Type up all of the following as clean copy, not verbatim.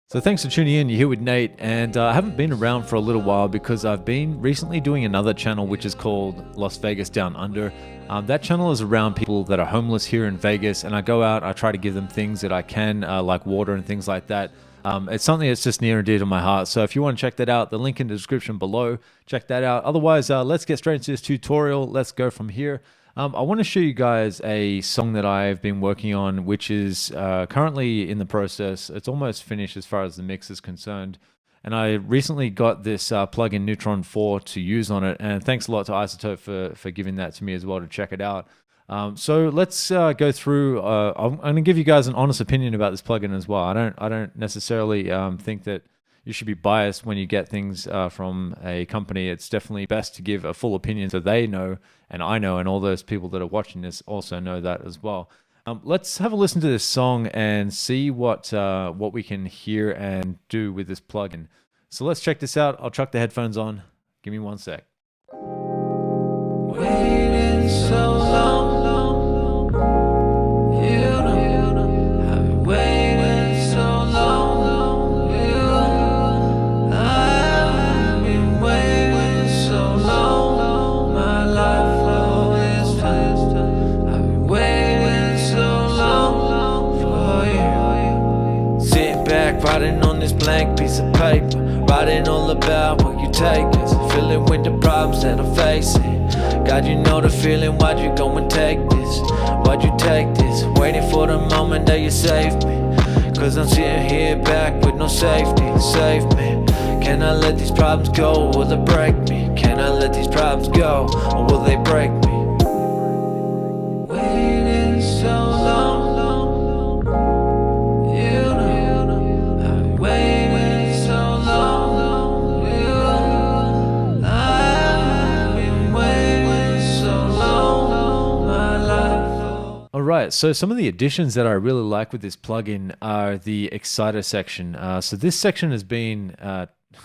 So thanks for tuning in. You're here with Nate, and I haven't been around for a little while because I've been recently doing another channel which is called Las Vegas Down Under. That channel is around people that are homeless here in Vegas, and I go out, I try to give them things that I can, like water and things like that. It's something that's just near and dear to my heart. So if you want to check that out, the link in the description below, check that out. Otherwise, let's get straight into this tutorial. Let's go from here. I want to show you guys a song that I've been working on, which is currently in the process. It's almost finished as far as the mix is concerned. And I recently got this plugin Neutron 4 to use on it. And thanks a lot to Izotope for giving that to me as well to check it out. So let's go through. I'm going to give you guys an honest opinion about this plugin as well. I don't necessarily think that you should be biased when you get things from a company. It's definitely best to give a full opinion so they know, and I know, and all those people that are watching this also know that as well. Let's have a listen to this song and see what we can hear and do with this plugin. So let's check this out. I'll chuck the headphones on. Give me one sec. Waiting so long, you know, I've been waiting so long, you know, I've been waiting so long, my life flow is fast, I've been waiting so long for you. Sitting back, writing on this blank piece of paper, writing all about what you take us, filling with the problems that I'm facing. God, you know the feeling, why'd you go and take this? Why'd you take this? Waiting for the moment that you save me. Cause I'm sitting here back with no safety. Save me. Can I let these problems go or will they break me? Can I let these problems go or will they break me? Waiting so long, you know, I've been waiting so long, you know, I've been waiting so long, my life. All right, so some of the additions that I really like with this plugin are the exciter section. So this section has been,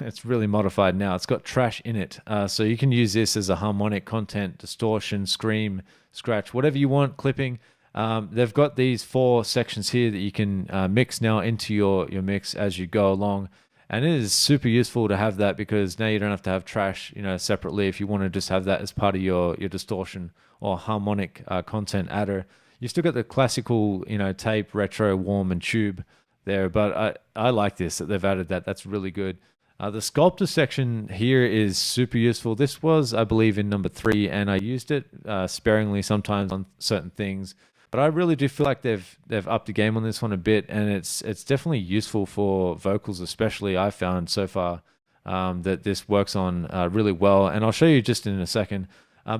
it's really modified now. It's got trash in it. So you can use this as a harmonic content, distortion, scream, scratch, whatever you want, clipping. They've got these 4 sections here that you can mix now into your mix as you go along. And it is super useful to have that because now you don't have to have trash, separately if you want to just have that as part of your distortion or harmonic content adder. You still got the classical, tape, retro, warm, and tube there, but I like this that they've added that. That's really good. The sculptor section here is super useful. This was, I believe, in number 3, and I used it sparingly sometimes on certain things. But I really do feel like they've upped the game on this one a bit, and it's definitely useful for vocals, especially. I found so far that this works on really well, and I'll show you just in a second.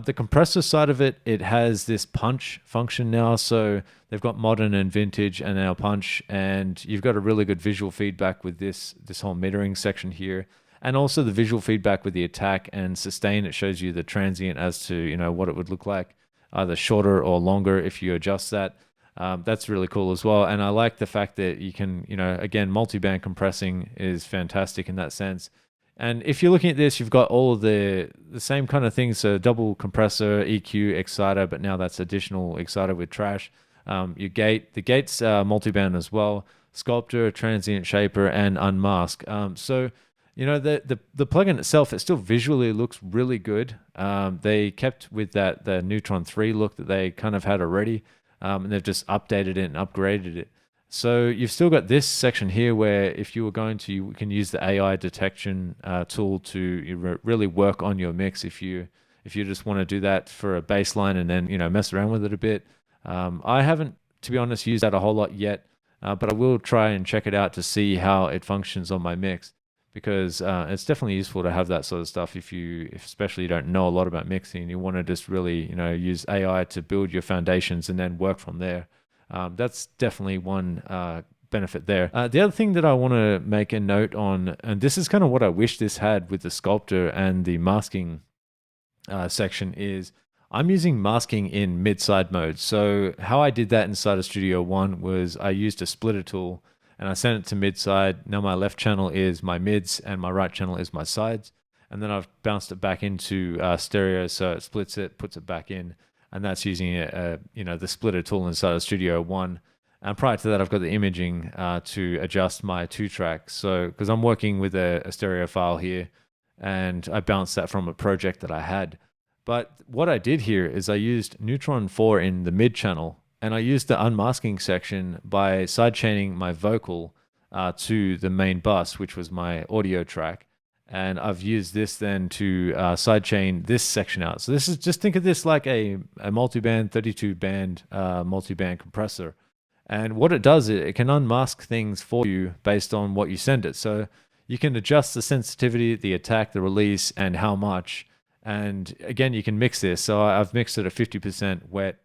The compressor side of it, it has this punch function now. So they've got modern and vintage and now punch, and you've got a really good visual feedback with this whole metering section here. And also the visual feedback with the attack and sustain. It shows you the transient as to, what it would look like, either shorter or longer if you adjust that. That's really cool as well. And I like the fact that you can, again, multi-band compressing is fantastic in that sense. And if you're looking at this, you've got all of the same kind of things, so double compressor, EQ, exciter, but now that's additional exciter with trash. Your gate, the gate's multiband as well, sculptor, transient shaper, and unmask. So, the plugin itself, it still visually looks really good. They kept with the Neutron 3 look that they kind of had already, and they've just updated it and upgraded it. So you've still got this section here where if you were going to, you can use the AI detection tool to really work on your mix if you just want to do that for a baseline and then, mess around with it a bit. I haven't, to be honest, used that a whole lot yet, but I will try and check it out to see how it functions on my mix because it's definitely useful to have that sort of stuff if especially you don't know a lot about mixing. You want to just really, use AI to build your foundations and then work from there. That's definitely one benefit there. The other thing that I want to make a note on, and this is kind of what I wish this had with the sculptor and the masking section, is I'm using masking in mid-side mode. So how I did that inside of Studio One was I used a splitter tool and I sent it to mid-side. Now my left channel is my mids and my right channel is my sides. And then I've bounced it back into stereo, so it splits it, puts it back in. And that's using the splitter tool inside of Studio One. And prior to that, I've got the imaging to adjust my 2-track. So, because I'm working with a stereo file here, and I bounced that from a project that I had. But what I did here is I used Neutron 4 in the mid channel, and I used the unmasking section by sidechaining my vocal to the main bus, which was my audio track. And I've used this then to sidechain this section out. So this is, just think of this like a multiband, 32-band multiband compressor. And what it does, it can unmask things for you based on what you send it. So you can adjust the sensitivity, the attack, the release, and how much. And again, you can mix this. So I've mixed it at 50% wet,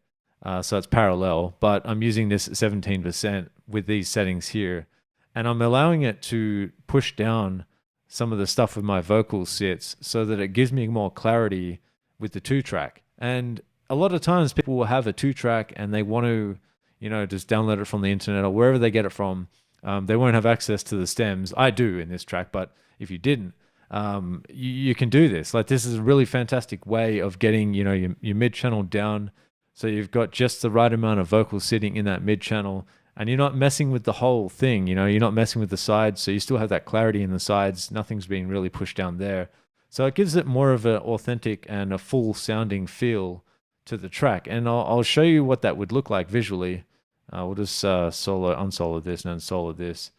so it's parallel, but I'm using this at 17% with these settings here. And I'm allowing it to push down some of the stuff with my vocal sits so that it gives me more clarity with the 2-track. And a lot of times people will have a 2-track and they want to, just download it from the internet or wherever they get it from. They won't have access to the stems. I do in this track, but if you didn't, you can do this. Like, this is a really fantastic way of getting, your mid-channel down. So you've got just the right amount of vocal sitting in that mid-channel, and you're not messing with the whole thing. You're not messing with the sides, so you still have that clarity in the sides. Nothing's being really pushed down there. So it gives it more of an authentic and a full sounding feel to the track. And I'll show you what that would look like visually. We'll just unsolo this and unsolo this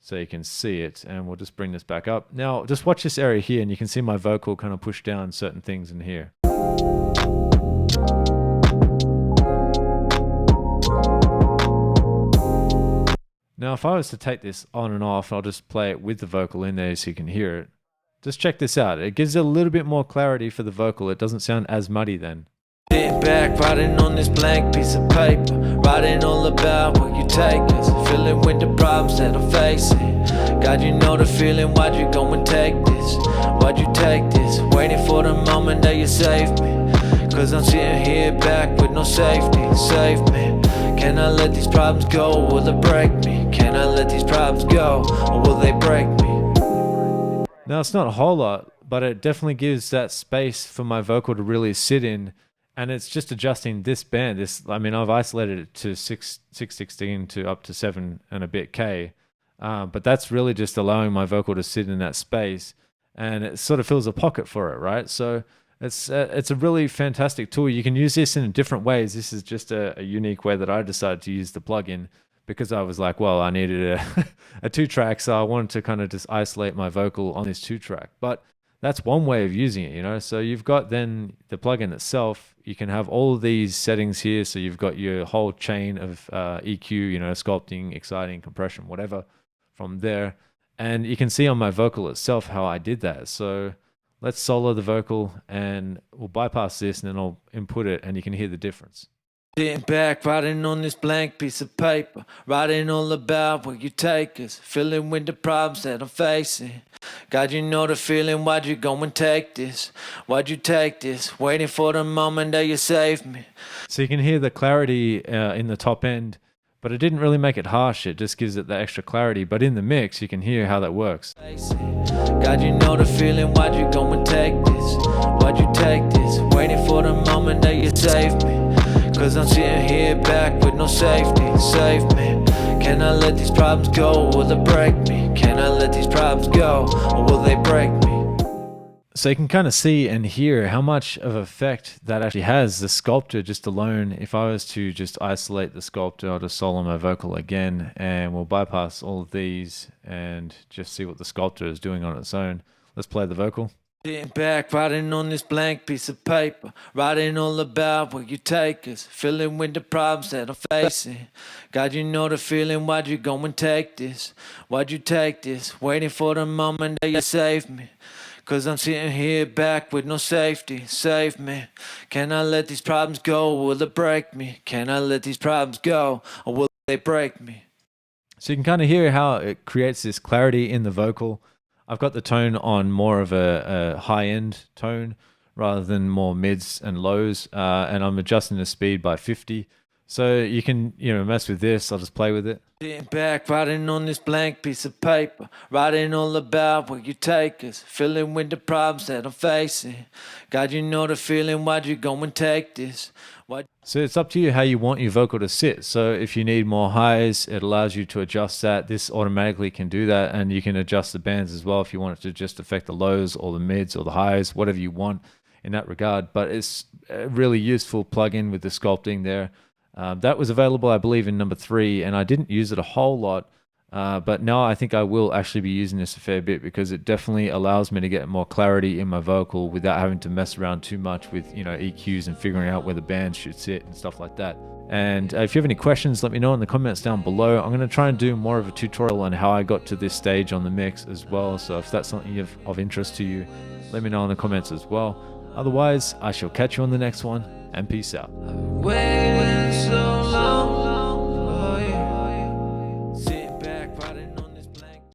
so you can see it. And we'll just bring this back up. Now, just watch this area here, and you can see my vocal kind of push down certain things in here. Now, if I was to take this on and off, I'll just play it with the vocal in there so you can hear it. Just check this out. It gives it a little bit more clarity for the vocal. It doesn't sound as muddy then. Sitting back, writing on this blank piece of paper, writing all about where you take us, filling with the problems that I'm facing. God, you know the feeling, why'd you go and take this? Why'd you take this? Waiting for the moment that you save me. Cause I'm sitting here back with no safety, save me. Can I let these problems go, or will they break me? Can I let these problems go, or will they break me? Now, it's not a whole lot, but it definitely gives that space for my vocal to really sit in. And it's just adjusting this band. I've isolated it to 616 to up to 7 and a bit K. But that's really just allowing my vocal to sit in that space. And it sort of fills a pocket for it, right? So it's a really fantastic tool. You can use this in different ways. This is just a unique way that I decided to use the plugin, because I was like, well, I needed a 2-track, so I wanted to kind of just isolate my vocal on this 2-track. But that's one way of using it, So you've got then the plugin itself. You can have all of these settings here. So you've got your whole chain of EQ, sculpting, exciting, compression, whatever from there. And you can see on my vocal itself how I did that. So let's solo the vocal, and we'll bypass this, and then I'll input it, and you can hear the difference. Sitting back, writing on this blank piece of paper, writing all about where you take us, filling with the problems that I'm facing. God, you know the feeling, why'd you go and take this? Why'd you take this? Waiting for the moment that you save me. So you can hear the clarity in the top end, but it didn't really make it harsh. It just gives it the extra clarity. But in the mix, you can hear how that works. God, you know the feeling, why'd you go and take this? Why'd you take this? Waiting for the moment that you save me. Cause I'm sitting here back with no safety, save me. Can I let these problems go, or will they break me? Can I let these problems go, or will they break me? So you can kind of see and hear how much of effect that actually has. The sculptor just alone, if I was to just isolate the sculptor, I'll just solo my vocal again, and we'll bypass all of these and just see what the sculptor is doing on its own. Let's play the vocal. Sitting back, writing on this blank piece of paper, writing all about where you take us, filling with the problems that I'm facing. God, you know the feeling, why'd you go and take this? Why'd you take this? Waiting for the moment that you save me. Cause I'm sitting here back with no safety, save me. Can I let these problems go, or will they break me? Can I let these problems go, or will they break me? So you can kind of hear how it creates this clarity in the vocal. I've got the tone on more of a high-end tone rather than more mids and lows, and I'm adjusting the speed by 50. So you can, mess with this. I'll just play with it. Sitting back, writing on this blank piece of paper, writing all about where you take us, filling with the problems that I'm facing. God, you know the feeling, why'd you go and take this? So it's up to you how you want your vocal to sit. So if you need more highs, it allows you to adjust that. This automatically can do that, and you can adjust the bands as well if you want it to just affect the lows or the mids or the highs, whatever you want in that regard. But it's a really useful plugin with the sculpting there. That was available, I believe, in number 3, and I didn't use it a whole lot. But now I think I will actually be using this a fair bit because it definitely allows me to get more clarity in my vocal without having to mess around too much with, EQs and figuring out where the bands should sit and stuff like that. And if you have any questions, let me know in the comments down below. I'm going to try and do more of a tutorial on how I got to this stage on the mix as well. So if that's something of interest to you, let me know in the comments as well. Otherwise, I shall catch you on the next one, and peace out. Waiting so long.